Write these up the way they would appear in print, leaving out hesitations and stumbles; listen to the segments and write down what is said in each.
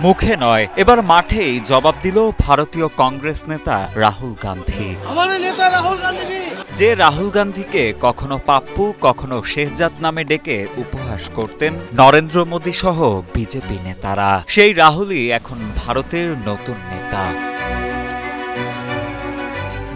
মুখে নয়, এবার মাঠেই জবাব দিল ভারতীয় কংগ্রেস নেতা রাহুল গান্ধী। যে রাহুল গান্ধীকে কখনো পাপ্পু কখনো শেহজাদ নামে ডেকে উপহাস করতেন নরেন্দ্র মোদী সহ বিজেপি নেতারা, সেই রাহুলই এখন ভারতের নতুন নেতা।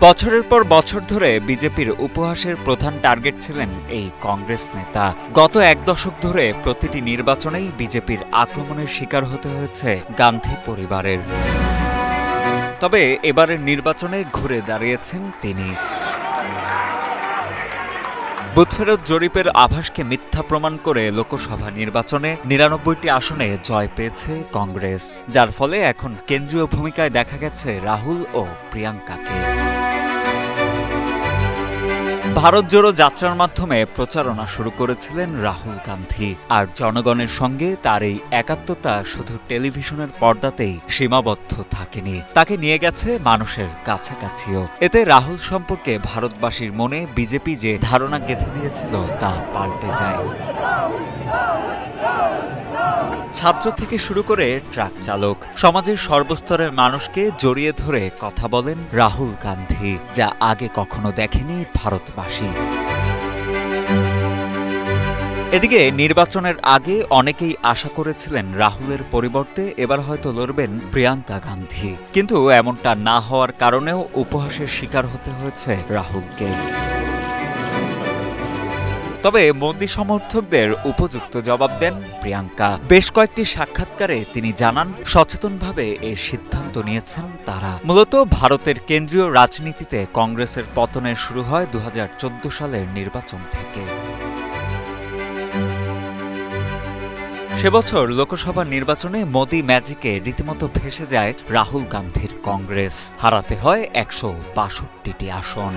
বছরের পর বছর ধরে বিজেপির উপহাসের প্রধান টার্গেট ছিলেন এই কংগ্রেস নেতা। গত এক দশক ধরে প্রতিটি নির্বাচনেই বিজেপির আক্রমণের শিকার হতে হয়েছে গান্ধী পরিবারের। তবে এবারের নির্বাচনে ঘুরে দাঁড়িয়েছেন তিনি। বুথফেরত জরিপের আভাসকে মিথ্যা প্রমাণ করে লোকসভা নির্বাচনে ৯৯টি আসনে জয় পেয়েছে কংগ্রেস, যার ফলে এখন কেন্দ্রীয় ভূমিকায় দেখা গেছে রাহুল ও প্রিয়াঙ্কাকে। ভারত জোড়ো যাত্রার মাধ্যমে প্রচারণা শুরু করেছিলেন রাহুল গান্ধী, আর জনগণের সঙ্গে তার এই একাত্মতা শুধু টেলিভিশনের পর্দাতেই সীমাবদ্ধ থাকেনি, তাকে নিয়ে গেছে মানুষের কাছাকাছিও। এতে রাহুল সম্পর্কে ভারতবাসীর মনে বিজেপি যে ধারণা গেঁথে দিয়েছিল তা পাল্টে যায়। ছাত্র থেকে শুরু করে ট্রাক চালক, সমাজের সর্বস্তরের মানুষকে জড়িয়ে ধরে কথা বলেন রাহুল গান্ধী, যা আগে কখনো দেখেনি ভারতবাসী। এদিকে নির্বাচনের আগে অনেকেই আশা করেছিলেন রাহুলের পরিবর্তে এবার হয়তো লড়বেন প্রিয়াঙ্কা গান্ধী, কিন্তু এমনটা না হওয়ার কারণেও উপহাসের শিকার হতে হয়েছে রাহুলকে। তবে মোদী সমর্থকদের উপযুক্ত জবাব দেন প্রিয়াঙ্কা। বেশ কয়েকটি সাক্ষাৎকারে তিনি জানান, সচেতনভাবে এর সিদ্ধান্ত নিয়েছেন তারা। মূলত ভারতের কেন্দ্রীয় রাজনীতিতে কংগ্রেসের পতনের শুরু হয় ২০১৪ সালের নির্বাচন থেকে। সে বছর লোকসভা নির্বাচনে মোদী ম্যাজিকে রীতিমতো ভেসে যায় রাহুল গান্ধীর কংগ্রেস, হারাতে হয় ১৬২টি আসন।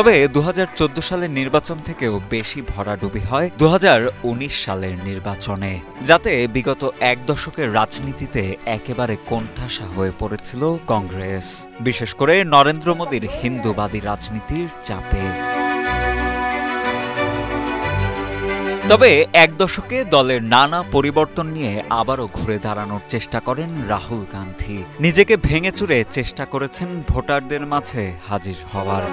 তবে ২০১৪ সালের নির্বাচন থেকেও বেশি ভরাডুবি হয় ২০১৯ সালের নির্বাচনে, যাতে বিগত এক দশকের রাজনীতিতে একেবারে কোণঠাসা হয়ে পড়েছিল কংগ্রেস, বিশেষ করে নরেন্দ্র মোদীর হিন্দুবাদী রাজনীতির চাপে। তবে এক দশকে দলের নানা পরিবর্তন নিয়ে আবারও ঘুরে দাঁড়ানোর চেষ্টা করেন রাহুল গান্ধী। নিজেকে ভেঙে চুরে চেষ্টা করেছেন ভোটারদের মাঝে হাজির হওয়ার।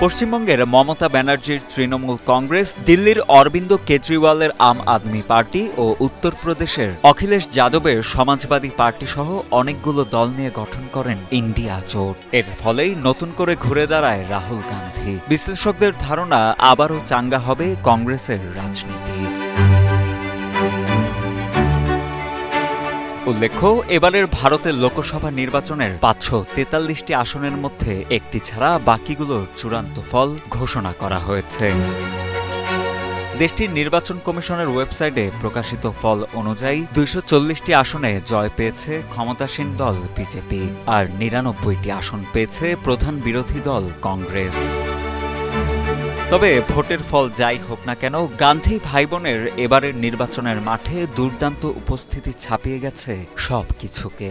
পশ্চিমবঙ্গের মমতা ব্যানার্জির তৃণমূল কংগ্রেস, দিল্লির অরবিন্দ কেজরিওয়ালের আম আদমি পার্টি ও উত্তরপ্রদেশের অখিলেশ যাদবের সমাজবাদী পার্টি সহ অনেকগুলো দল নিয়ে গঠন করেন ইন্ডিয়া জোট। এর ফলেই নতুন করে ঘুরে দাঁড়ায় রাহুল গান্ধী। বিশ্লেষকদের ধারণা, আবারও চাঙ্গা হবে কংগ্রেসের রাজনীতি। উল্লেখ্য, এবারের ভারতের লোকসভা নির্বাচনের ৫৪৩টি আসনের মধ্যে একটি ছাড়া বাকিগুলোর চূড়ান্ত ফল ঘোষণা করা হয়েছে। দেশটির নির্বাচন কমিশনের ওয়েবসাইটে প্রকাশিত ফল অনুযায়ী ২৪০টি আসনে জয় পেয়েছে ক্ষমতাসীন দল বিজেপি, আর ৯৯টি আসন পেয়েছে প্রধান বিরোধী দল কংগ্রেস। তবে ভোটের ফল যাই হোক না কেন, গান্ধী ভাইবোনের এবারের নির্বাচনের মাঠে দুর্দান্ত উপস্থিতি ছাপিয়ে গেছে সবকিছুকে।